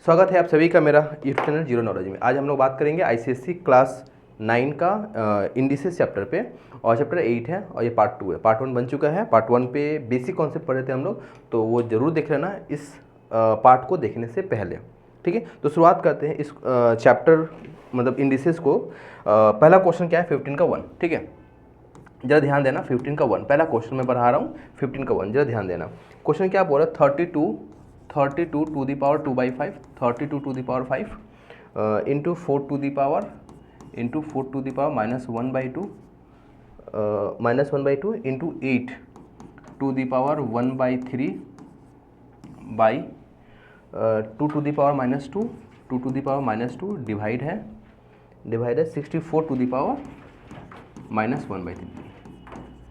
स्वागत है आप सभी का मेरा यूट्यूब चैनल जीरो नॉलेज में। आज हम लोग बात करेंगे आईसीएससी क्लास 9 का इंडिसेस चैप्टर पे, और चैप्टर 8 है और ये पार्ट 2 है। पार्ट 1 बन चुका है। पार्ट 1 पे बेसिक कॉन्सेप्ट पढ़े थे हम लोग, तो वो जरूर देख लेना इस पार्ट को देखने से पहले। ठीक है, तो शुरुआत करते हैं इस चैप्टर मतलब इंडिसेस को। पहला क्वेश्चन क्या है? 15 का 1। ठीक है, जरा ध्यान देना। 15 का 1 पहला क्वेश्चन मैं पढ़ा रहा हूँ। 15 का 1 जरा ध्यान देना। क्वेश्चन क्या बोल रहा है? 32 to the power 2/5, 32 to the power 5 into 4 to the power -1/2 into 8 to the power 1/3 by 2 to the power -2, 2 to the power -2 divide है 64 टू दी पावर -1/3।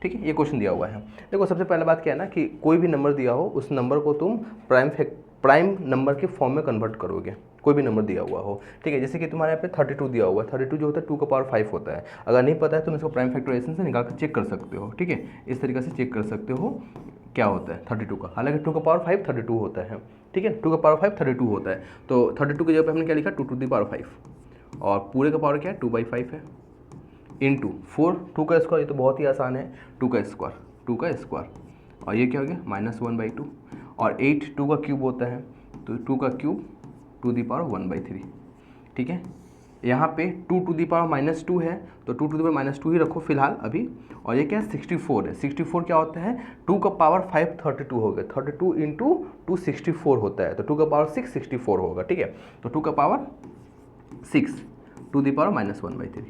ठीक है, ये क्वेश्चन दिया हुआ है। देखो, सबसे पहला बात क्या है ना कि कोई भी नंबर दिया हो उस नंबर को तुम प्राइम नंबर के फॉर्म में कन्वर्ट करोगे। कोई भी नंबर दिया हुआ हो, ठीक है। जैसे कि तुम्हारे यहाँ पे 32 दिया हुआ है। 32 जो होता है 2 का पावर 5 होता है। अगर नहीं पता है तुम इसको प्राइम फैक्टराइजेशन से निकाल कर चेक कर सकते हो। ठीक है, इस तरीके से चेक कर सकते हो क्या होता है 32 का। हालांकि 2 का पावर 5 32 होता है। ठीक है, 2 का पावर 5 32 होता है। तो 32 की जगह पे हमने क्या लिखा? 2 टू दी पावर 5, और पूरे का पावर क्या है? 2/5 है, इंटू 4 2 का स्क्वायर। ये तो बहुत ही आसान है, 2 का स्क्वायर, और ये क्या हो गया? -1/2, और 8 2 का क्यूब होता है, तो 2 का क्यूब टू दी पावर 1/3। ठीक है, यहाँ पे 2 टू दी पावर -2 है, तो 2 टू दी पावर -2 ही रखो फिलहाल अभी। और ये क्या है? 64 है। 64 क्या होता है? 2 का पावर 5 32 हो गया। 32 इंटू 2 64 होता है, तो 2 का पावर 6 64 होगा। ठीक है, तो 2 का पावर 6 टू दी पावर -1/3।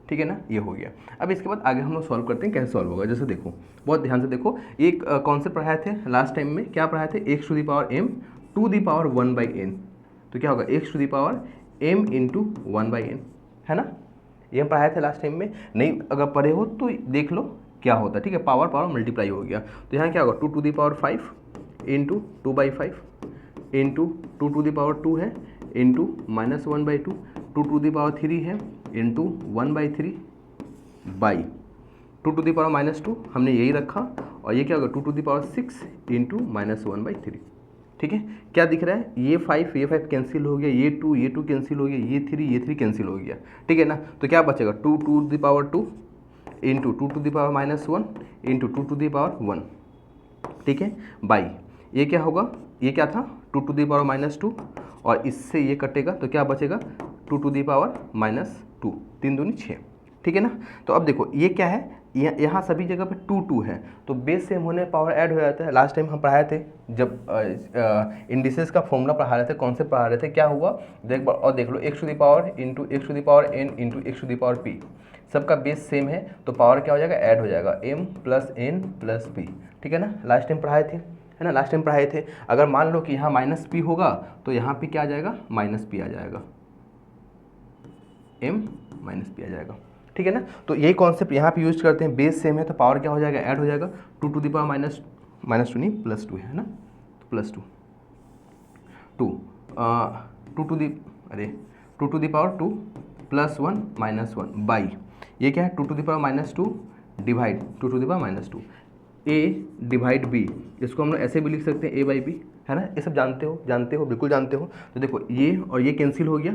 ठीक है ना, ये हो गया। अब इसके बाद आगे हम लोग सॉल्व करते हैं। कैसे सॉल्व होगा? जैसे देखो, बहुत ध्यान से देखो। एक कॉन्सेप्ट पढ़ाए थे लास्ट टाइम में। क्या पढ़ाए थे? x to the power m to the power 1/n। तो क्या होगा? x to the power m into 1/n, है ना। ये हम पढ़ाए थे लास्ट टाइम में। नहीं अगर पढ़े हो तो देख लो क्या होता है। ठीक है, पावर मल्टीप्लाई हो गया। तो यहाँ क्या होगा? 2 to the power 5 into 2/5 into 2 to the power 2 है, इंटू -1/2, 2 टू दी पावर 3 है, into 1/3 by 2 to the power -2 हमने यही रखा। और ये क्या होगा? 2 टू दी पावर 6 इंटू -1/3। ठीक है, क्या दिख रहा है? ये 5 कैंसिल हो गया, ये 2 कैंसिल हो गया, ये 3 कैंसिल हो गया। ठीक है ना, तो क्या बचेगा? 2 to the power 2 into 2 to the power -1 into 2 to the power 1। ठीक है, बाई ये क्या होगा? ये क्या था? 2 टू दी पावर -2, और इससे ये कटेगा तो क्या बचेगा? 2 टू दी पावर -2, 3 दूनी 6। ठीक है ना। तो अब देखो ये क्या है? यहाँ सभी जगह पे 2 2 है, तो बेस सेम होने पावर ऐड हो जाता है। लास्ट टाइम हम पढ़ाए थे जब इंडिसेस का फॉर्मूला पढ़ा रहे थे, कॉन्सेप्ट पढ़ा रहे थे। क्या हुआ देख और देख लो, x to the power into x to the power n into x to the power p, सबका बेस सेम है, तो पावर क्या हो जाएगा? ऐड हो जाएगा, m plus n plus p। ठीक है ना, लास्ट टाइम पढ़ाए थे, है ना, लास्ट टाइम पढ़ाए थे। अगर मान लो कि यहाँ -p होगा तो यहाँ पे क्या आ जाएगा? -p आ जाएगा, m -p आ जाएगा। ठीक है ना, तो यही कॉन्सेप्ट यहाँ पे यूज करते हैं। बेस सेम है तो पावर क्या हो जाएगा? ऐड हो जाएगा। 2 टू दी पावर -2 नहीं +2 है ना, तो +2 2 टू दी पावर 2 +1 -1 बाई ये क्या है? 2 to the power -2 divide 2 to the power -2 a divide b। इसको हम लोग ऐसे भी लिख सकते हैं a/b, है ना। ये सब जानते हो, बिल्कुल जानते हो। तो देखो ये और ये कैंसिल हो गया,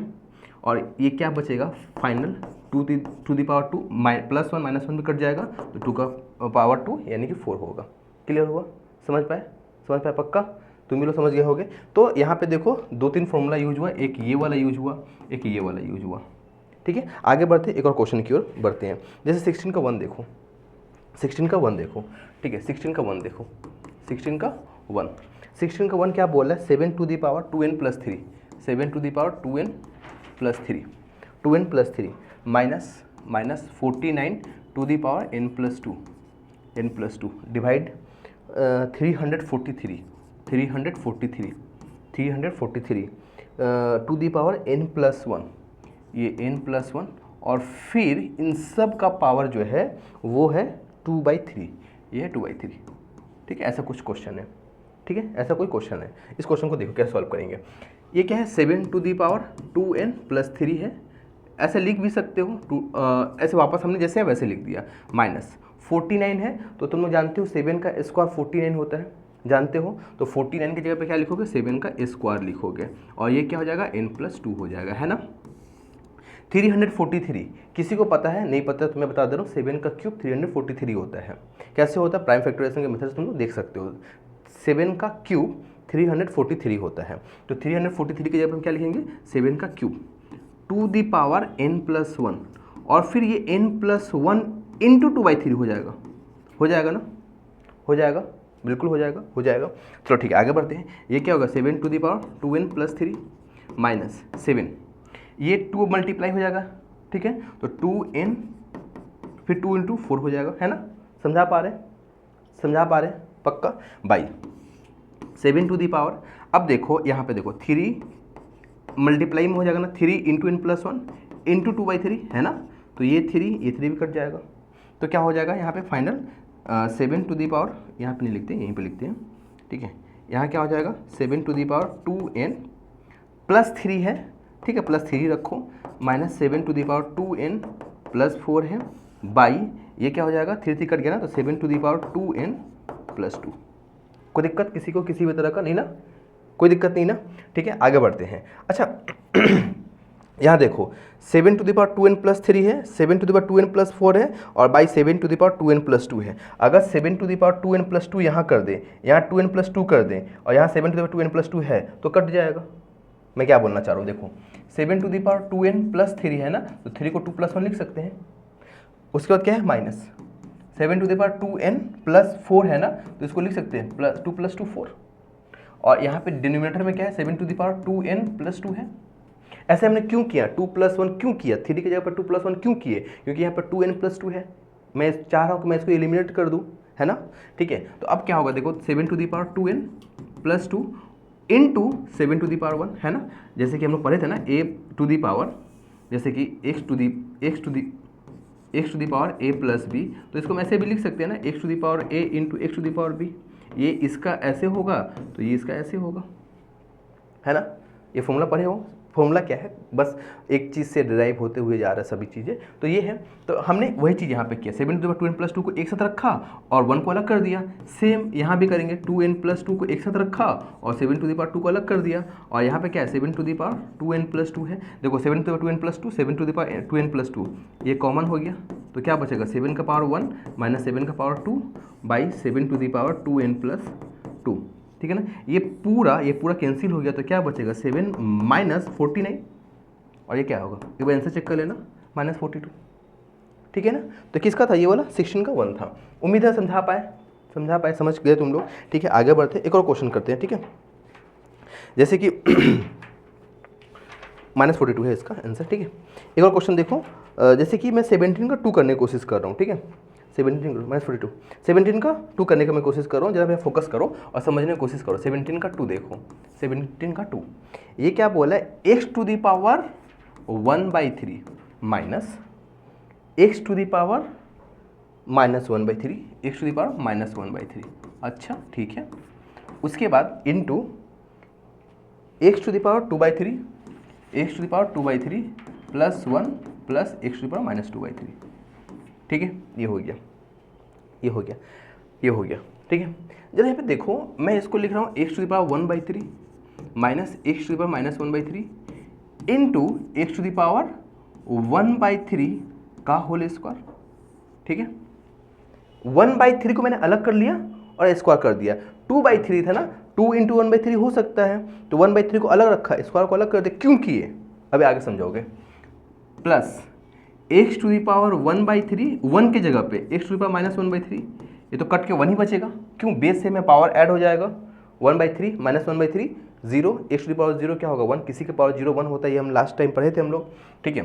और ये क्या बचेगा फाइनल? 2 टू दी पावर 2 +1 -1 भी कट जाएगा, तो 2 का पावर 2 यानी कि 4 होगा। क्लियर हुआ? समझ पाए पक्का? तुम भी लोग समझ गए होगे। तो यहाँ पे देखो 2-3 फॉर्मूला यूज हुआ, एक ये वाला यूज हुआ, एक ये वाला यूज हुआ। ठीक है, आगे बढ़ते एक और क्वेश्चन की ओर बढ़ते हैं। जैसे 16 का 1 देखो, 16 का 1 देखो। ठीक है, 16 का 1 देखो, 16 का 1 क्या बोल रहा है? 7 to the power 2n plus 3, 7 to the power 2n plus 3 minus 49 to the power n plus 2 divide 343 to the power n plus 1, ये n प्लस 1, और फिर इन सब का पावर जो है वो है 2/3, ये है 2/3। ठीक है, ऐसा कुछ क्वेश्चन है। ठीक है, ऐसा कोई क्वेश्चन है। इस क्वेश्चन को देखो कैसे सॉल्व करेंगे। ये क्या है? 7 to the power 2n plus 3 है, ऐसे लिख भी सकते हो। ऐसे वापस हमने जैसे है वैसे लिख दिया। -49 है, तो तुम लोग जानते हो 7 का स्क्वायर 49 होता जानते हो, तो 49 की जगह पे क्या लिखोगे, 7 का स्क्वायर लिखोगे और ये क्या हो जाएगा n+2 हो जाएगा, है ना। 343 किसी को पता है, नहीं पता तो मैं बता दे रहा हूँ, 7 का क्यूब 343 होता है। कैसे होता है, प्राइम फैक्टराइजेशन के मेथड से तुम लोग देख सकते हो। 7 का क्यूब 343 होता है, तो 343 की जगह पर हम क्या लिखेंगे, 7 का cube two the power n+1 और फिर ये n+1 इंटू 2/3 हो जाएगा, हो जाएगा ना, हो जाएगा, बिल्कुल हो जाएगा, हो जाएगा। चलो ठीक है, आगे बढ़ते हैं। ये क्या होगा, 7 to the power 2n+3 minus 7, ये 2 मल्टीप्लाई हो जाएगा, ठीक है, तो 2n फिर 2 इंटू 4 हो जाएगा, है ना। समझा पा रहे, समझा पा रहे पक्का, बाई 7 टू दी पावर। अब देखो यहाँ पे देखो 3 मल्टीप्लाई में हो जाएगा ना, 3 इंटू n+1 इंटू 2/3, है ना, तो ये 3 भी कट जाएगा, तो क्या हो जाएगा यहाँ पे फाइनल 7 टू दी पावर, यहाँ पे नहीं लिखते, यहीं पे लिखते हैं, ठीक है। यहाँ क्या हो जाएगा, 7 टू दी पावर 2n+3 है, ठीक है, +3 रखो, minus 7 to the power 2n+4 है, बाई ये क्या हो जाएगा, 3 कट गया ना, तो 7 टू दी पावर 2n+2। कोई दिक्कत किसी को, किसी भी तरह का नहीं ना, कोई दिक्कत नहीं ना, ठीक है, आगे बढ़ते हैं। अच्छा यहाँ देखो 7 टू द पावर 2n+3 है, 7 टू द पावर 2n+4 है और by 7 to the power 2n+2 है। अगर 7 टू द पावर 2n+2 यहाँ कर दें, यहाँ 2n+2 कर दें और यहाँ 7 टू द पावर 2n+2 है तो कट जाएगा। मैं क्या बोलना चाह रहा हूँ, देखो 7 टू द पावर 2n+3 है ना, तो 3 को 2+1 लिख सकते हैं, उसके बाद क्या है minus 7 to the power 2n+4 है ना, तो इसको लिख सकते हैं +2 + 2 4, और यहाँ पे डिनोमिनेटर में क्या है, 7 टू द पावर 2n+2 है। ऐसे हमने क्यों किया, 2+1 क्यों किया, 3 की जगह पर 2+1 क्यों किए, क्योंकि यहाँ पर 2n+2 है, मैं चाह रहा हूँ कि मैं इसको एलिमिनेट कर दूँ, है ना, ठीक है। तो अब क्या होगा, देखो 7 to the power 2n+2 into 7 to the power 1, है ना, जैसे कि हम लोग पढ़े थे ना, a टू द पावर, जैसे कि x to the power a plus b, तो इसको हम ऐसे भी लिख सकते हैं ना, x to the power a into x to the power b, ये इसका ऐसे होगा तो ये इसका ऐसे होगा, है ना। ये फॉर्मूला पढ़े हो, फॉर्मूला क्या है, बस एक चीज़ से डिराइव होते हुए जा रहा है सभी चीज़ें, तो ये है। तो हमने वही चीज़ यहाँ पे किया, 7 टू द पावर 2n+2 को एक साथ रखा और 1 को अलग कर दिया। सेम यहाँ भी करेंगे, 2n+2 को एक साथ रखा और 7 टू द पावर 2 को अलग कर दिया, और यहाँ पे क्या है, 7 टू द पावर 2n+2 है। देखो 7 to the power 2n+2, 7 to the power 2n+2, ये कॉमन हो गया, तो क्या बचेगा, 7 का पावर 1 माइनस 7 का power 2 by 7 to the power 2n+2, ठीक है ना। ये पूरा कैंसिल हो गया, तो क्या बचेगा, 7 माइनस 49, और ये क्या होगा, एक बार आंसर चेक कर लेना, -42, ठीक है ना। तो किसका था, ये वाला सेक्शन का 1 था। उम्मीद है समझा पाए, समझ गए तुम लोग, ठीक है। आगे बढ़ते एक और क्वेश्चन करते हैं, ठीक है, जैसे कि -42 है इसका आंसर, ठीक है। एक और क्वेश्चन देखो, जैसे कि मैं 17 का 2 करने की कोशिश कर रहा हूँ, ठीक है, 17 17 का 2 करने की मैं कोशिश कर रहा हूँ, जरा मैं फोकस करो और समझने की कोशिश करो। 17 का 2 देखो, 17 का 2, ये क्या बोला है, x to the power 1/3 minus x to the power -1/3, x to the power -1/3, अच्छा ठीक है। उसके बाद into x to the power 2/3, x to the power 2/3 plus 1 plus x to the power -2/3, ठीक है, ये हो गया, ये हो गया, ये हो गया, ठीक है। जब यहाँ पे देखो मैं इसको लिख रहा हूँ x to the power 1/3 minus x to the power -1/3 into x to the power 1/3 का होल स्क्वायर, ठीक है। 1/3 को मैंने अलग कर लिया और स्क्वायर कर दिया, 2/3 था ना, 2 इंटू 1/3 हो सकता है, तो 1/3 को अलग रखा, स्क्वायर को अलग कर दिया, क्यों किए अभी आगे समझाओगे। Plus x to the power 1/3, 1 की जगह पे x टू दी पावर -1/3, ये तो कट के 1 ही बचेगा, क्यों, बेस से में पावर ऐड हो जाएगा, 1/3 -1/3 0, x टू दी पावर 0 क्या होगा 1, किसी के पावर 0 1 होता है, ये हम लास्ट टाइम पढ़े थे हम लोग, ठीक है।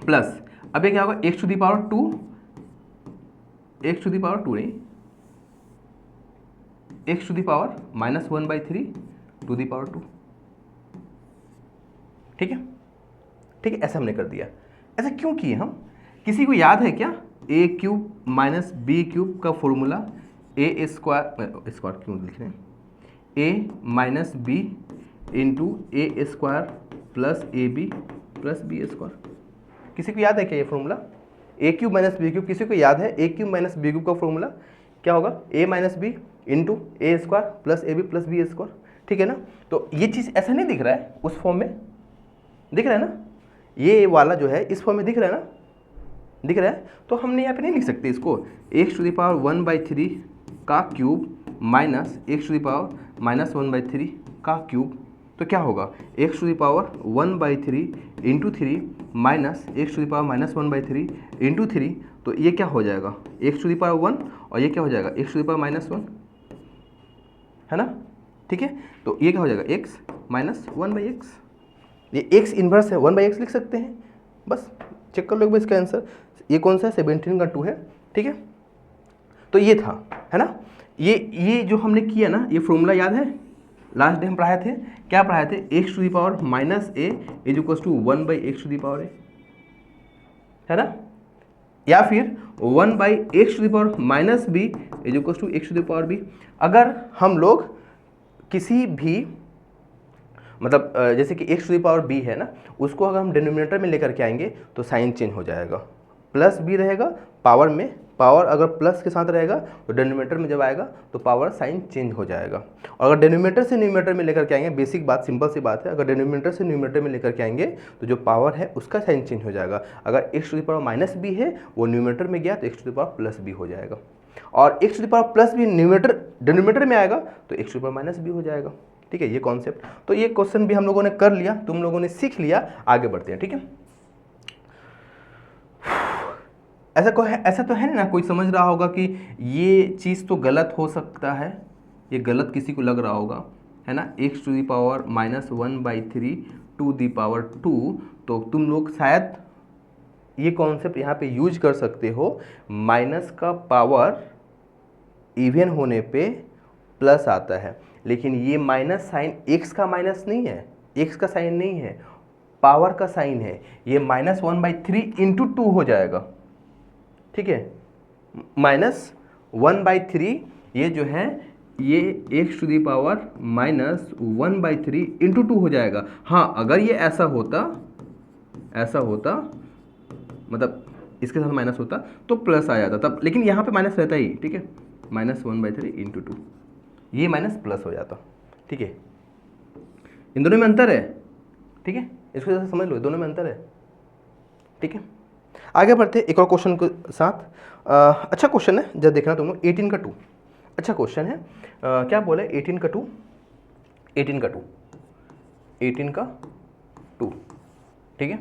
प्लस अब ये क्या होगा, x to the power 2, x to the power 2 नहीं, x to the power -1/3 to the power 2, ठीक है, ठीक है, ऐसा हमने कर दिया। ऐसा क्यों किए हम, किसी को याद है क्या, a³ माइनस b³ का फॉर्मूला, a स्क्वायर क्यों लिख रहे हैं, a minus B into A square plus ab plus B square, किसी को याद है क्या ये फॉर्मूला, a³ माइनस b³ किसी को याद है, a³ माइनस b³ का फॉर्मूला क्या होगा a minus B into A square plus A B plus B square, ठीक है ना। तो ये चीज़ ऐसा नहीं दिख रहा है, उस फॉर्म में दिख रहा है ना, ये वाला जो है इस फॉर्म में दिख रहा है ना, दिख रहा है। तो हमने यहाँ पे नहीं लिख सकते इसको x⁻⁻³ का क्यूब माइनस x⁻⁻⁻⁻⁻³ का क्यूब। तो क्या होगा x⁻⁻⁻³ into 3 minus x⁻⁻⁻⁻3 into 3। तो ये क्या हो जाएगा x⁻1 और ये क्या हो जाएगा x⁻⁻1, है ना, ठीक है। तो ये क्या हो जाएगा x माइनस 1/x, ये x इन्वर्स है 1/x लिख सकते हैं, बस चेक कर लो एक बार इसका आंसर। ये कौन सा है 17 का 2 है, ठीक है। तो ये था, है ना, ये जो हमने किया ना, ये फॉर्मूला याद है, लास्ट डे हम पढ़ाए थे, क्या पढ़ाए थे, x⁻⁻a is equal to 1/x⁻a, है ना, या फिर 1/x⁻−b is equal to x⁻b। अगर हम लोग किसी भी मतलब जैसे कि x⁻b है ना, उसको अगर हम डिनोमिनेटर में लेकर के आएंगे तो साइन चेंज हो जाएगा, प्लस b रहेगा पावर में, पावर अगर प्लस के साथ रहेगा तो डिनोमिनेटर में जब आएगा तो पावर साइन चेंज हो जाएगा। और अगर डिनोमिनेटर से न्यूमरेटर में लेकर के आएंगे, बेसिक बात, सिंपल सी बात है, अगर डिनोमिनेटर से न्यूमरेटर में लेकर के आएंगे तो जो पावर है उसका साइन चेंज हो जाएगा। अगर x⁻−b है वो न्यूमरेटर में गया तो x⁻+b हो जाएगा, और x⁻+b न्यूमरेटर डिनोमिनेटर में आएगा तो x⁻−b हो जाएगा, ठीक है, ये कॉन्सेप्ट। तो ये क्वेश्चन भी हम लोगों ने कर लिया, तुम लोगों ने सीख लिया, आगे बढ़ते हैं, ठीक है। ऐसा तो है ना, कोई समझ रहा होगा कि ये चीज़ तो गलत हो सकता है, ये गलत किसी को लग रहा होगा, है ना, x⁻⁻1/3 टू दी पावर 2। तो तुम लोग शायद ये कॉन्सेप्ट यहाँ पे यूज कर सकते हो, माइनस का पावर इवन होने पे प्लस आता है, लेकिन ये माइनस साइन x का माइनस नहीं है, x का साइन नहीं है, पावर का साइन है, ये -1/3 इंटू 2 हो जाएगा, ठीक है, -1/3 ये जो है ये x⁻⁻1/3 इंटू 2 हो जाएगा। हाँ, अगर ये ऐसा होता मतलब इसके साथ माइनस होता तो प्लस आ जाता तब, लेकिन यहाँ पे माइनस रहता ही, ठीक है, -1/3 इंटू 2, ये माइनस प्लस हो जाता, ठीक है। इन दोनों में अंतर है, ठीक है, इसको जैसे समझ लो, दोनों में अंतर है, ठीक है। आगे बढ़ते एक और क्वेश्चन के साथ। अच्छा क्वेश्चन है, जब देखना तुम लोग 18 का 2, अच्छा क्वेश्चन है। क्या बोले 18 का 2, 18 का 2, 18 का 2, ठीक है,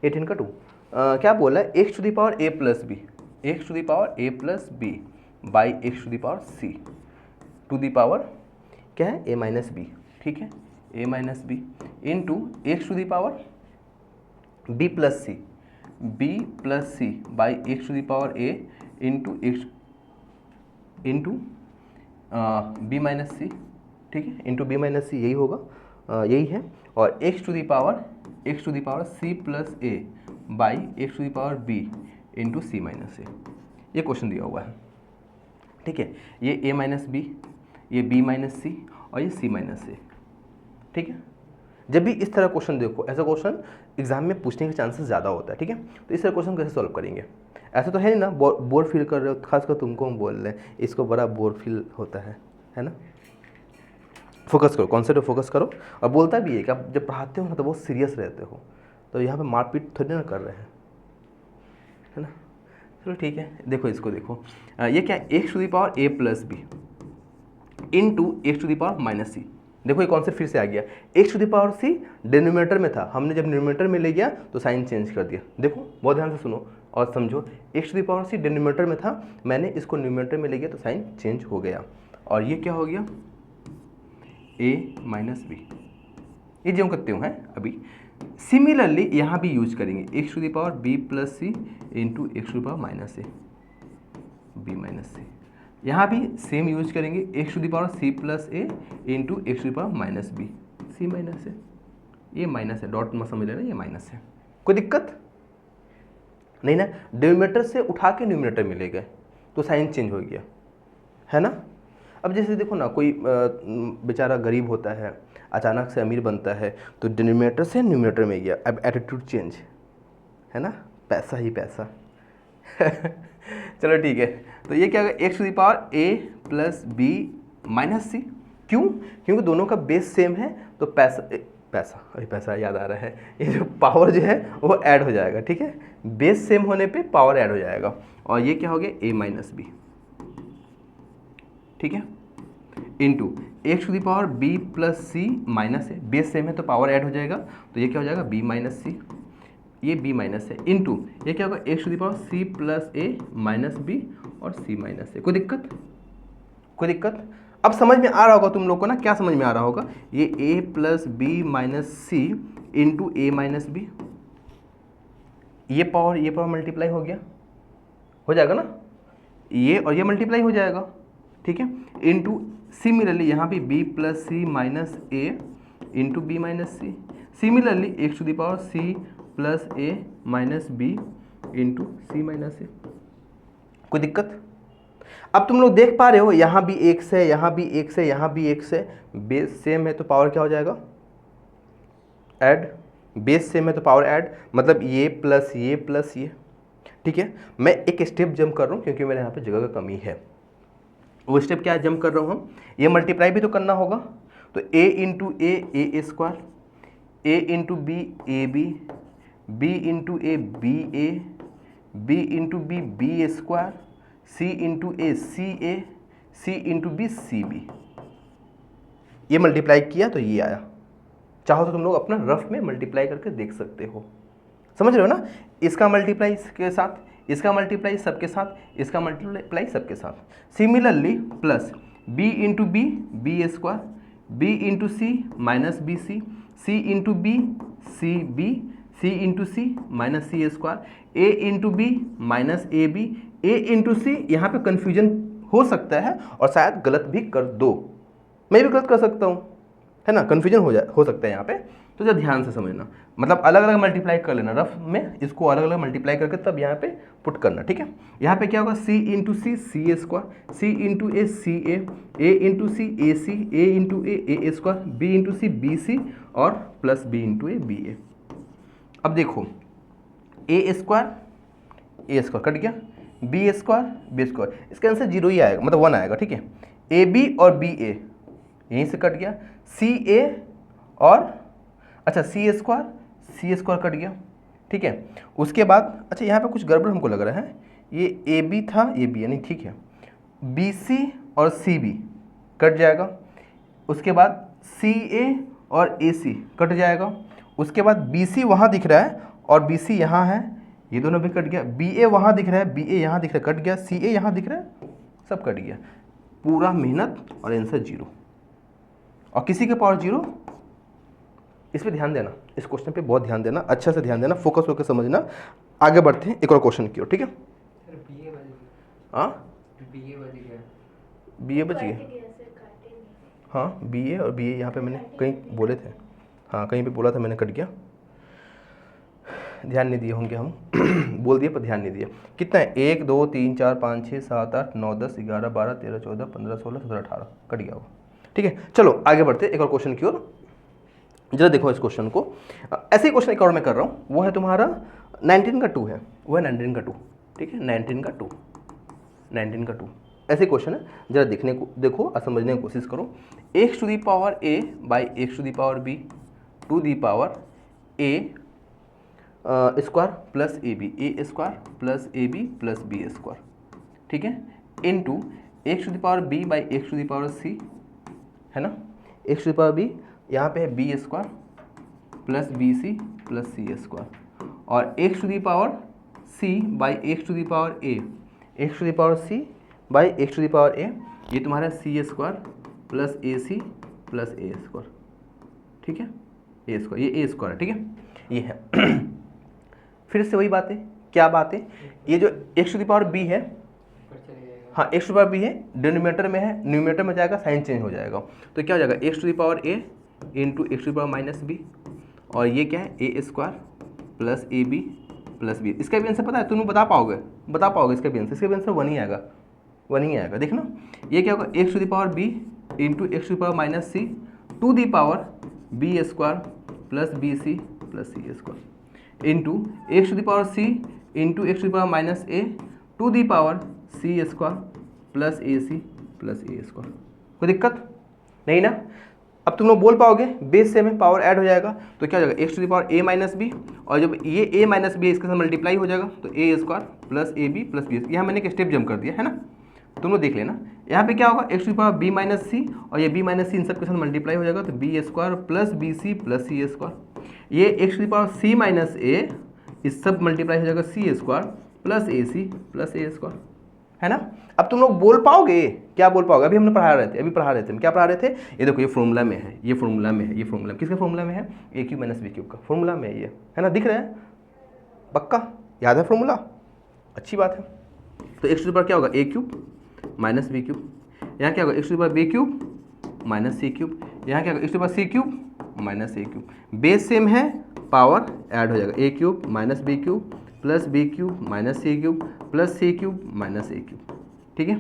18 का 2 क्या बोला है, x⁻a+b, x⁻a+b by x⁻c to the power क्या है a-b, ठीक है, a-b into x⁻b+c, b+c by x⁻a into b-c, ठीक है, इंटू b-c, यही होगा, यही है। और x⁻c+a by x⁻b into c-a, ये क्वेश्चन दिया हुआ है, ठीक है। ये a-b, ये b-c और ये c-a, ठीक है। जब भी इस तरह क्वेश्चन देखो, ऐसा क्वेश्चन एग्जाम में पूछने के चांसेस ज़्यादा होता है, ठीक है। तो इस तरह क्वेश्चन कैसे सॉल्व करेंगे, ऐसा तो है नहीं ना बोर फील कर रहे हो, खासकर तुमको हम बोल रहे हैं, इसको बड़ा बोर फील होता है ना। फोकस करो, कॉन्सेप्ट पे फोकस करो, और बोलता भी है कि आप जब पढ़ाते हो ना तो बहुत सीरियस रहते हो, तो यहाँ पे मारपीट थोड़ी ना कर रहे हैं, है ना। चलो ठीक है, देखो इसको देखो, ये क्या x⁻a+b इंटू x⁻−c, देखो ये कॉन्सेप्ट फिर से आ गया, x⁻c डिनोमिनेटर में था, हमने जब डिनोमिनेटर में ले गया तो साइन चेंज कर दिया। देखो बहुत ध्यान से सुनो और समझो, x⁻c डिनोमिनेटर में था, मैंने इसको न्यूमरेटर में ले गया तो साइन चेंज हो गया, और ये क्या हो गया a-b, ये जो करते हो हैं अभी। सिमिलरली यहाँ भी यूज करेंगे x⁻b+c इंटू x⁻−a, b-c, यहाँ भी सेम यूज करेंगे x⁻c+a इंटू x⁻−b, c-a, ये माइनस है, डॉट में समझ लेना, ये माइनस है, कोई दिक्कत नहीं ना। डिनोमिनेटर से उठा के न्यूमरेटर में ले गए तो साइन चेंज हो गया, है ना। अब जैसे देखो ना, कोई बेचारा गरीब होता है, अचानक से अमीर बनता है, तो डिनोमिनेटर से न्यूमरेटर में गया, अब एटीट्यूड चेंज, है ना, पैसा ही पैसा चलो ठीक है, तो ये क्या होगा, x to the power a plus B minus c. क्यों? क्योंकि दोनों का बेस सेम है, तो पैसा याद आ रहा है, ये जो पावर जो है वो ऐड हो जाएगा, ठीक है, बेस सेम होने पे पावर ऐड हो जाएगा। और ये क्या हो गया, ए माइनस बी, ठीक है, into x to the power B plus C minus है, बेस सेम है तो पावर ऐड हो जाएगा, तो ये क्या हो जाएगा, बी माइनस सी, ये b माइनस है, इंटू ये क्या होगा, x to the power c plus A minus B और c माइनस है। कोई दिक्कत? कोई दिक्कत? अब समझ में आ रहा होगा तुम लोग को ना, क्या समझ में आ रहा होगा, ये a plus B minus C into A minus B, ये पावर मल्टीप्लाई हो गया, हो जाएगा ना, ये और ये मल्टीप्लाई हो जाएगा, ठीक है, इंटू सिमिलरली यहाँ पे b plus C minus a into b minus c, similarly x to the power c plus A minus B into c minus a. कोई दिक्कत? अब तुम लोग देख पा रहे हो, यहाँ भी एक्स है, यहाँ भी एक्स है, यहाँ भी एक्स है, बेस सेम है तो पावर क्या हो जाएगा, ऐड, बेस सेम है तो पावर ऐड, मतलब ये प्लस ये, ठीक है। मैं एक स्टेप जंप कर रहा हूँ क्योंकि मेरे यहाँ पे जगह का कमी है। वो स्टेप क्या जंप कर रहा हूँ हम, ये मल्टीप्लाई भी तो करना होगा, तो a into A square, a into B A B into A B A, B into B square, C into A C into B C B. ये मल्टीप्लाई किया तो ये आया, चाहो तो तुम लोग अपना रफ में मल्टीप्लाई करके देख सकते हो, समझ रहे हो ना, इसका मल्टीप्लाई इसके साथ, इसका मल्टीप्लाई सबके साथ, इसका मल्टीप्लाई सबके साथ। Similarly plus b into B square, b into c minus b c into B c into c minus c square, a into b minus a into c. यहाँ पे कन्फ्यूजन हो सकता है और शायद गलत भी कर दो, मैं भी गलत कर सकता हूँ, है ना, कन्फ्यूजन हो सकता है यहाँ पे, तो जरा ध्यान से समझना, मतलब अलग अलग मल्टीप्लाई कर लेना रफ में, इसको अलग अलग मल्टीप्लाई करके तब यहाँ पे पुट करना, ठीक है। यहाँ पे क्या होगा, c into c square, C into a into c a into A square, b into c b c और plus b into A B a. अब देखो ए स्क्वायर कट गया, बी स्क्वायर, इसका आंसर 0 ही आएगा, मतलब 1 आएगा, ठीक है। ए बी और बी ए यहीं से कट गया, सी ए और अच्छा सी स्क्वायर कट गया, ठीक है। उसके बाद अच्छा यहाँ पे कुछ गड़बड़ हमको लग रहा है, ये ए बी था, ये बी है नहीं, ठीक है, बी सी और सी बी कट जाएगा, उसके बाद सी ए और ए सी कट जाएगा, उसके बाद बी सी वहाँ दिख रहा है और बी सी यहाँ है, ये दोनों भी कट गया, बी ए वहाँ दिख रहा है, बी ए यहाँ दिख रहा है, कट गया, सी ए यहाँ दिख रहा है, सब कट गया, पूरा मेहनत और आंसर 0, और किसी के पावर 0। इस पे ध्यान देना, इस क्वेश्चन पे बहुत ध्यान देना, अच्छा से ध्यान देना, फोकस होकर समझना। आगे बढ़ते हैं एक और क्वेश्चन की ओर, ठीक है। हाँ बी ए बच गया, हाँ बी ए और बी ए यहाँ पे मैंने कहीं बोले थे, हाँ कहीं पे बोला था मैंने, कट गया, ध्यान नहीं दिए होंगे हम बोल दिए पर ध्यान नहीं दिए। कितना है, 1 2 3 4 5 6 7 8 9 10 11 12 13 14 15 16 17 18 कट गया वो, ठीक है। चलो आगे बढ़ते एक और क्वेश्चन की ओर, जरा देखो इस क्वेश्चन को, ऐसे ही क्वेश्चन एक और मैं कर रहा हूँ, वो है तुम्हारा 19 का 2 है, वो है 19 का 2, ठीक है, 19 का 2 ऐसे क्वेश्चन है, जरा देखो और समझने की कोशिश करो। X to the power a by x to the power b to the power a square plus a square plus A B plus B square, ठीक है, into x to the power b by x to the power c, है ना, x to the power b, यहाँ पे है b square plus b c plus c square, और x to the power c by x to the power a, x to the power c by x to the power a, ये तुम्हारा c square plus a c plus a square, ठीक है, a square, ये ए square है, ठीक है, ये है फिर से वही बात है, क्या बात है, ये जो x to the power B है, हाँ x to the power B है, डिनोमिनेटर में है, न्यूमिनेटर में जाएगा, साइन चेंज हो जाएगा, तो क्या हो जाएगा, x to the power a into x to the power minus B, और ये क्या है, a square plus A B plus b. इसका भी आंसर पता है, तुम बता पाओगे इसका भी आंसर 1 ही आएगा, देखना ये क्या होगा, x to the power b into x to the power minus c to the power b square plus b c plus c square, into x to the power c into x to the power minus a to the power c square plus a c plus a square. कोई दिक्कत नहीं ना? अब तुम लोग बोल पाओगे base से में पावर ऐड हो जाएगा तो क्या हो जाएगा x to the power a minus B, और जब ये ए माइनस बी इसके साथ मल्टीप्लाई हो जाएगा तो a square plus A B plus b. यहाँ मैंने एक स्टेप जंप कर दिया है ना, तुम लोग देख लेना। यहाँ पे क्या होगा x to the power b minus c, और ये बी माइनस सी इन सब के साथ मल्टीप्लाई हो जाएगा तो b square plus b c plus c square. ये x to the power c minus a इस सब मल्टीप्लाई हो जाएगा c square plus a c plus a square, है ना? अब तुम लोग बोल पाओगे, क्या बोल पाओगे? अभी हमने पढ़ा रहे थे, क्या पढ़ा रहे थे? ये देखो ये फॉर्मूला में है, ये फॉर्मूला में है, ये फॉर्मूला किसके फॉर्मूला में है? ए क्यूब माइनस बी क्यूब का फॉर्मूला में है ये, है ना? दिख रहा है? पक्का याद है फॉर्मूला? अच्छी बात है। तो एक्स टू द पावर क्या होगा? A cube minus b cube. यहाँ क्या होगा? X to the power b cube minus c cube. यहाँ क्या होगा? X to the power c cube minus a cube. Base same है, पावर ऐड हो जाएगा। A cube minus b cube plus b cube minus c cube plus c cube minus a cube. ठीक है,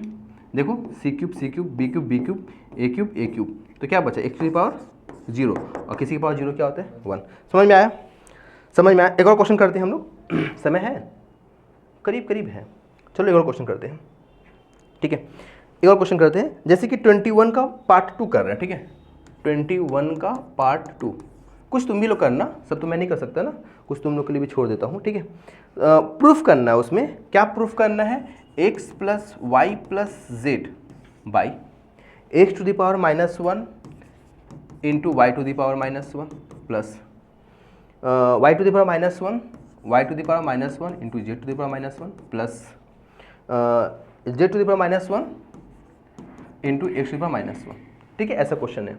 देखो c cube b cube a cube, तो क्या बचा? X to the power 0, और किसी की पावर 0 क्या होता है? 1। समझ में आया? समझ में आया? एक और क्वेश्चन करते हैं हम लोग। समय है, करीब करीब है। चलो एक और क्वेश्चन करते हैं, ठीक है? एक और क्वेश्चन करते हैं, जैसे कि 21 का पार्ट 2 कर रहे हैं, ठीक है? 21 का पार्ट 2 कुछ तुम भी लोग करना, सब तो मैं नहीं कर सकता ना, कुछ तुम लोग के लिए भी छोड़ देता हूँ, ठीक है? प्रूफ करना है, उसमें क्या प्रूफ करना है? x plus y plus z by x to the power -1 into y to the power -1 plus y to the power -1 y to the power -1 into z to the power -1 plus z to the power -1 into x to the power -1। ठीक है, ऐसा question है,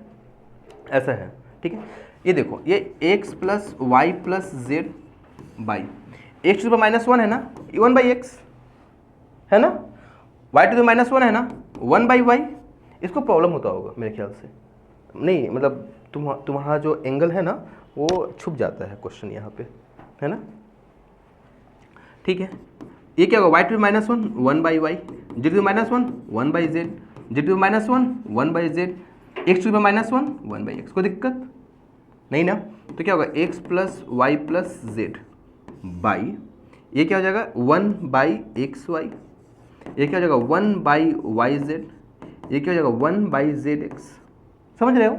ऐसा है, ठीक है? ये देखो, ये x plus y plus z by x to the power -1 है ना, 1 बाई एक्स है ना, y टू द -1 है ना, 1 बाई वाई। इसको प्रॉब्लम होता होगा मेरे ख्याल से, नहीं मतलब तुम्हारा जो एंगल है ना वो छुप जाता है क्वेश्चन यहाँ पे, है ना? ठीक है, ये क्या होगा? y to the -1 1 by y, z to the -1 1 by z, z to the -1 1 by z, x to the -1 1 by x. कोई दिक्कत नहीं ना? तो क्या होगा? x plus y plus z by, ये क्या हो जाएगा? 1 बाई एक्स वाई, ये क्या हो जाएगा? 1 बाई वाई जेड, ये क्या हो जाएगा? 1 बाई जेड एक्स। समझ रहे हो?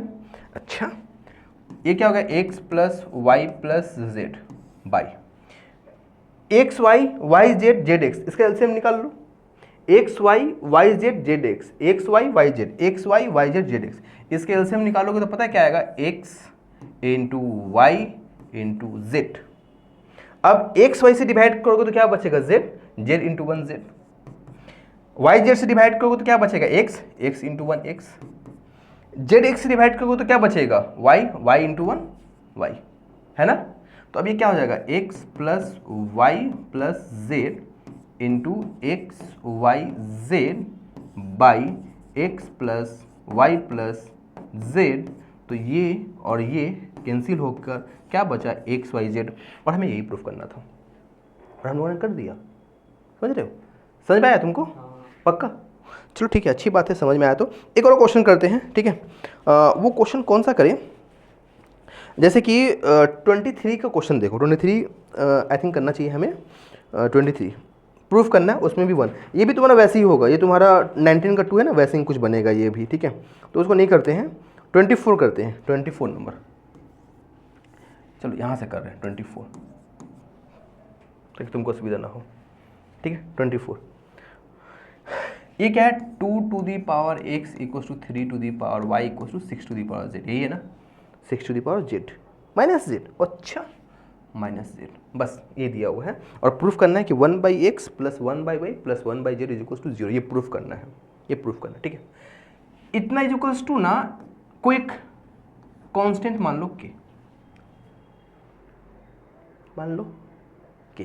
अच्छा, ये क्या होगा? x plus y plus z by x y y z z x, इसका एलसीएम निकाल लो। X y y z z x, x y y z, x y y z z x, इसके एलसीएम निकालोगे तो पता है क्या आएगा? x into y into z. अब एक्स वाई से डिवाइड करोगे तो क्या बचेगा? Z, z into 1 z. Y z से डिवाइड करोगे तो क्या बचेगा? X, x into 1 x. Z x से डिवाइड करोगे तो क्या बचेगा? वाई, वाई इंटू 1 वाई, है ना? तो अब ये क्या हो जाएगा? X plus y plus z into x y z by x plus y plus z. तो ये और ये कैंसिल होकर क्या बचा? X y z. और हमें यही प्रूफ करना था और हम लोगों ने कर दिया। समझ रहे हो? समझ में आया तुमको? पक्का? चलो ठीक है, अच्छी बात है, समझ में आया। तो एक और क्वेश्चन करते हैं, ठीक है? वो क्वेश्चन कौन सा करें? जैसे कि 23 का क्वेश्चन देखो, 23 आई थिंक करना चाहिए हमें। 23 प्रूफ करना है, उसमें भी 1। ये भी तुम्हारा वैसे ही होगा, ये तुम्हारा 19 का 2 है ना, वैसे ही कुछ बनेगा ये भी, ठीक है? तो उसको नहीं करते हैं, 24 करते हैं, 24 नंबर। चलो यहाँ से कर रहे हैं 24, ताकि तुमको असुविधा ना हो, ठीक है? 24 ये क्या है? 2 to the power x equal to 3 to the power y equal to 6 to the power z, यही है ना? 6 to the power z minus z। अच्छा, माइनस z, बस ये दिया हुआ है। और प्रूफ करना है कि 1 by x plus 1 by y plus 1 by z is equal to 0। ये प्रूफ करना है, ये प्रूफ करना है, ठीक है? इतना इज इक्वल्स टू ना कोई एक कांस्टेंट मान लो के, मान लो के,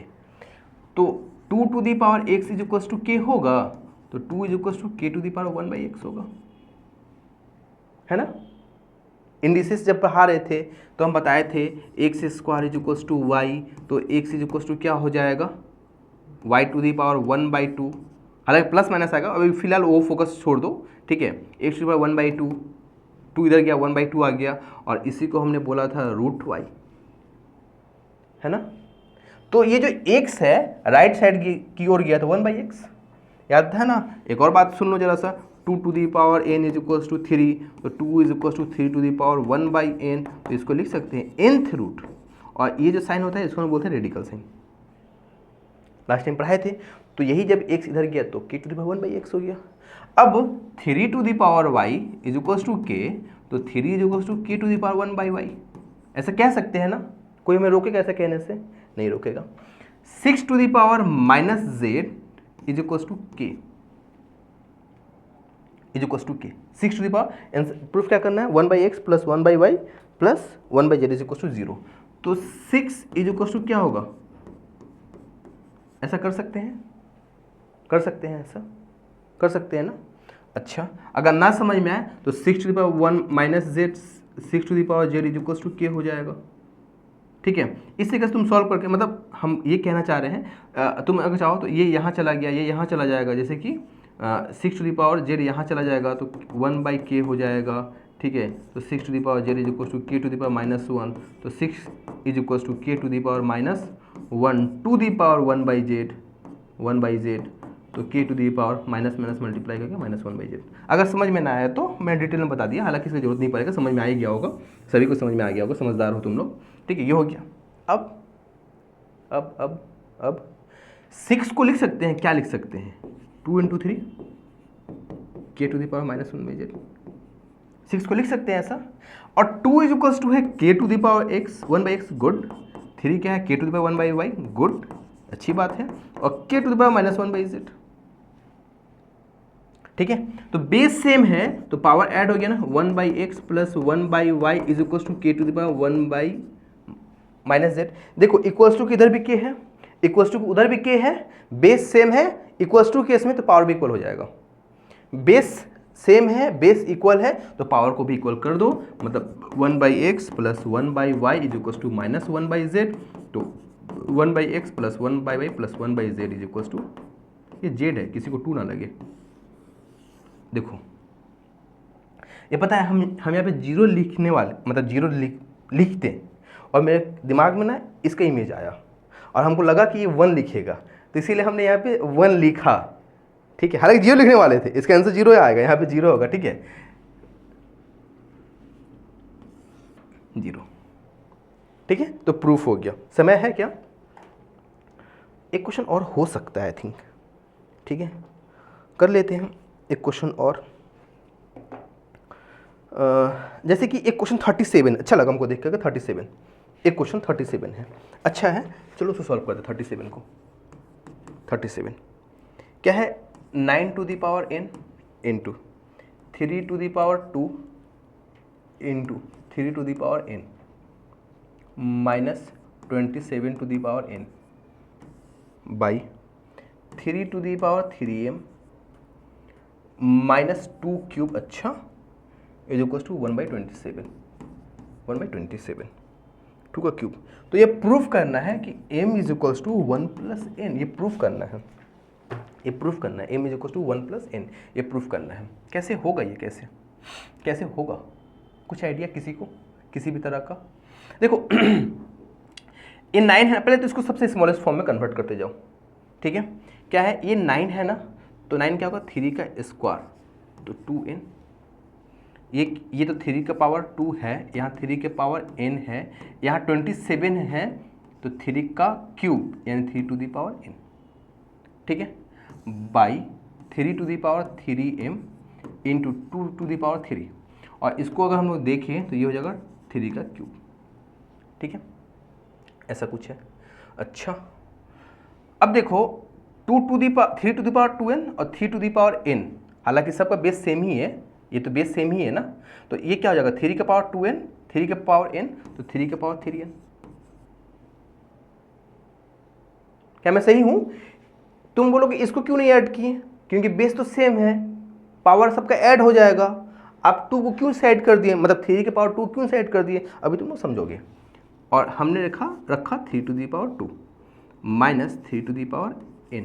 तो 2 to the power x is equals to k होगा, तो 2 is equals to k to the power 1 by x होगा, है ना? इंडिसेस जब पढ़ा रहे थे तो हम बताए थे x square is equals to y, तो एक्स इज इक्वल्स टू क्या हो जाएगा? Y to the power 1 by 2, हालांकि प्लस माइनस आएगा, अभी फिलहाल वो फोकस छोड़ दो, ठीक है? X to the power 1 by 2, 2 इधर गया, 1 बाई 2 आ गया, और इसी को हमने बोला था रूट वाई, है ना? तो ये जो x है राइट साइड की ओर गया तो 1/x, याद है ना। एक और बात सुन लो जरा सा, 2 to the power n is equal to 3, तो 2 is equal to 3 to the power 1/n, तो इसको लिख सकते हैं nth रूट, और ये जो साइन होता है इसको हम बोलते हैं रेडिकल साइन, लास्ट टाइम पढ़ाए थे। तो यही जब x इधर गया तो k to the power 1/x हो गया। अब 3 to the power y is equal to k, तो 3 is equal to k to the power 1/y, ऐसा कह सकते हैं ना, कोई हमें रोकेगा ऐसा कहने से? नहीं रोकेगा। 6 to the power minus z is equal to k, is equal to k, 6 to the power, proof क्या करना है, 1/x plus 1/y plus 1/z is equal to 0, तो 6 इज इक्वल टू क्या होगा, ऐसा कर सकते हैं, कर सकते हैं, ऐसा कर सकते हैं ना। अच्छा, अगर ना समझ में आए तो 6 to the power 1 minus z, 6 to the power z is equal to k हो जाएगा। ठीक है, इस तरीके से तुम सॉल्व करके, मतलब हम ये कहना चाह रहे हैं, तुम अगर चाहो तो ये यहाँ चला गया, ये यहाँ चला जाएगा, जैसे कि 6 to the power z यहाँ चला जाएगा तो 1/k हो जाएगा। ठीक है, तो 6 to the power z is equal to k to the power -1, तो 6 is equal to k to the power -1 to the power 1/z, तो k to the power minus minus multiply करके -1/z। अगर समझ में ना आया तो मैं डिटेल में बता दिया, हालांकि इसकी जरूरत नहीं पड़ेगा, समझ में आ ही गया होगा, सभी को समझ में आ गया होगा, समझदार हो तुम लोग। ठीक है, ये हो गया। अब 6 को लिख सकते हैं, क्या लिख सकते हैं, 2 × 3 k to the power -1/z, 6 को लिख सकते हैं ऐसा। और 2 इज इक्वल टू है k to the power x 1/x, good. 3 क्या है, k to the power 1/y, good, अच्छी बात है। और k to the power -1/z, ठीक है। तो बेस सेम है तो पावर ऐड हो गया ना, 1/x plus 1/y is equal to k to the power 1/-z। देखो इक्वल्स टू किधर भी k है, इक्वल्स टू उधर भी k है, बेस सेम है, इक्वल्स टू केस में तो पावर भी इक्वल हो जाएगा। बेस सेम है, बेस इक्वल है, तो पावर को भी इक्वल कर दो, मतलब 1/x plus 1/y is equal to -1/z, तो 1/x plus 1/y plus 1/z is equal to, ये z है, किसी को 2 ना लगे। देखो ये पता है, हम यहाँ पे जीरो लिखने वाले, मतलब जीरो लिखते हैं, और मेरे दिमाग में ना इसका इमेज आया और हमको लगा कि ये 1 लिखेगा, तो इसीलिए हमने यहाँ पे 1 लिखा। ठीक है, हालांकि जीरो लिखने वाले थे, इसका आंसर 0 आएगा, यहाँ पे 0 होगा। ठीक है, 0। ठीक है, तो प्रूफ हो गया। समय है क्या, एक क्वेश्चन और हो सकता है आई थिंक। ठीक है, कर लेते हैं एक क्वेश्चन और। जैसे कि एक क्वेश्चन 37 अच्छा लगा हमको देख करके, 37 एक क्वेश्चन 37 है, अच्छा है, चलो उसको सॉल्व करते हैं। 37 को, 37 क्या है, 9 to the power n into 3 to the power 2 into 3 to the power n minus 27 to the power n by 3 to the power 3m minus 2 cube, अच्छा, इज इक्वल टू 1/27, 1/27 2 का क्यूब। तो ये प्रूफ करना है कि m is equal to 1 + n, ये proof करना है, ये प्रूफ करना है, m is equal to 1 + n, ये प्रूफ करना है। कैसे होगा ये, कैसे होगा, कुछ आइडिया किसी को, किसी भी तरह का? देखो ये 9 है, पहले तो इसको सबसे स्मॉलेस्ट फॉर्म में कन्वर्ट करते जाओ। ठीक है, क्या है, ये 9 है ना, तो 9 क्या होगा, 3 का स्क्वायर, तो 2n, ये तो 3 का पावर 2 है, यहाँ 3 के पावर n है, यहाँ 27 है, तो 3 का क्यूब यानी 3 to the power n। ठीक है, by 3 to the power 3m into 2 to the power 3, और इसको अगर हम लोग देखें तो ये हो जाएगा 3 का क्यूब। ठीक है, ऐसा कुछ है। अच्छा, अब देखो 3 to the power 2n और 3 to the power n, हालांकि सबका बेस सेम ही है, ये तो बेस सेम ही है ना, तो ये क्या हो जाएगा, 3 के पावर 2n, 3 के पावर n, तो 3 के पावर 3n। क्या मैं सही हूं? तुम बोलोगे इसको क्यों नहीं ऐड किए, क्योंकि बेस तो सेम है, पावर सबका ऐड हो जाएगा। आप 2 को क्यों साइड कर दिए, मतलब 3 के पावर 2 क्यों साइड कर दिए, अभी तुम लोग समझोगे। और हमने रखा 3 to the power 2 minus 3 to the power n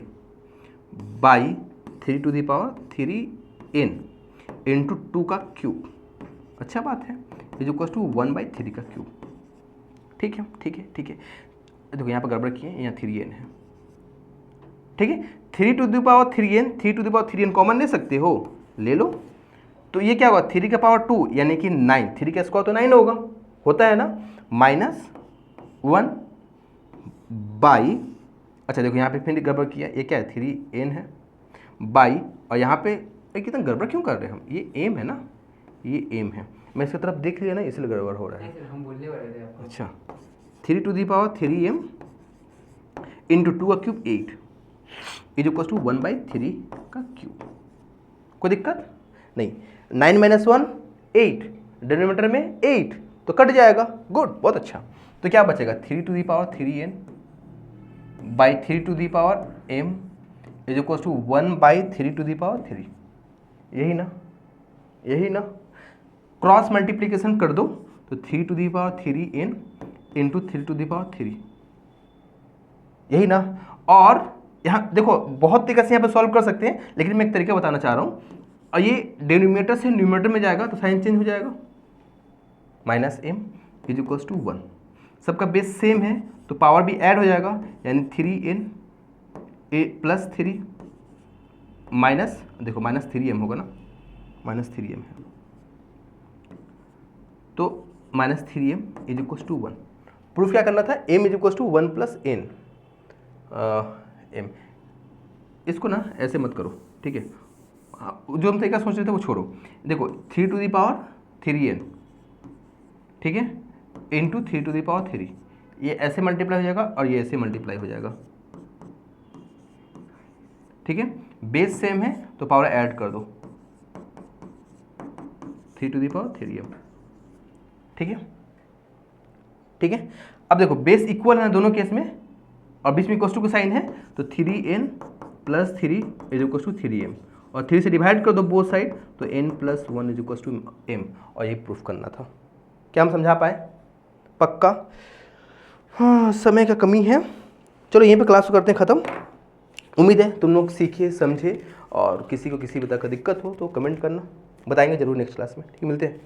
by 3 to the power 3n into 2 का क्यूब, अच्छा बात है, इज इक्वल टू 1/3 का क्यूब। ठीक है, ठीक है, ठीक है। देखो यहाँ पर गड़बड़ किए, यहाँ 3n है, ठीक है। 3 to the power 3n, 3 to the power 3n common ले सकते हो, ले लो। तो ये क्या होगा, 3 का पावर 2 यानी कि 9, 3 का स्क्वायर तो 9 होगा, होता है ना, -1 बाई, अच्छा देखो यहाँ पे फिर गड़बड़ किया, ये क्या है 3n है बाई, और यहाँ पे कितना गड़बड़ क्यों कर रहे हैं हम, ये m है ना, ये m है, मैं इसकी तरफ देख लिया ना इसलिए गड़बड़ हो रहा है। हम बोलने वाले थे आपको। अच्छा 3 to the power 3m into 2 का क्यूब 8 इज इक्वल टू 1/3 का क्यूब। कोई दिक्कत नहीं, 9 - 1 8, डिनोमिनेटर में 8 तो कट जाएगा, गुड, बहुत अच्छा। तो क्या बचेगा 3 to the power 3n by 3 to the power m is equal to 1/3 to the power 3, यही ना, यही ना। क्रॉस मल्टीप्लीकेशन कर दो तो 3 to the power 3n into 3 to the power 3, यही ना। और यहाँ देखो बहुत तरीके से यहाँ पे सॉल्व कर सकते हैं, लेकिन मैं एक तरीका बताना चाह रहा हूँ, और ये डिनोमिनेटर से न्यूमरेटर में जाएगा तो साइन चेंज हो जाएगा, -m इज इक्वल्स टू 1, सबका बेस सेम है तो पावर भी ऐड हो जाएगा, यानी 3n प्लस 3 माइनस, देखो -3m होगा ना, -3m है तो -3m is equals to 1। Proof क्या करना था, m is equals to 1 + n, m, इसको ना ऐसे मत करो, ठीक है, जो हम तरीका सोच रहे थे वो छोड़ो। देखो 3 टू द पावर 3n, ठीक है, इंटू 3 टू द पावर 3, ये ऐसे मल्टीप्लाई हो जाएगा और ये ऐसे मल्टीप्लाई हो जाएगा, ठीक है, बेस सेम है तो पावर ऐड कर दो 3 टू द पावर 3m, ठीक है, ठीक है। अब देखो बेस इक्वल है दोनों केस में और बीच में इक्वल टू का साइन है, तो 3n + 3 is equal to 3m, और 3 से डिवाइड कर दो बोथ साइड तो n + 1 is equal to m, और ये प्रूफ करना था। क्या हम समझा पाए? पक्का? हाँ, समय का कमी है, चलो यहीं पे क्लास को करते हैं ख़त्म। उम्मीद है तुम लोग सीखे समझे, और किसी को किसी भी तरह का दिक्कत हो तो कमेंट करना, बताएंगे जरूर नेक्स्ट क्लास में, ठीक, मिलते हैं।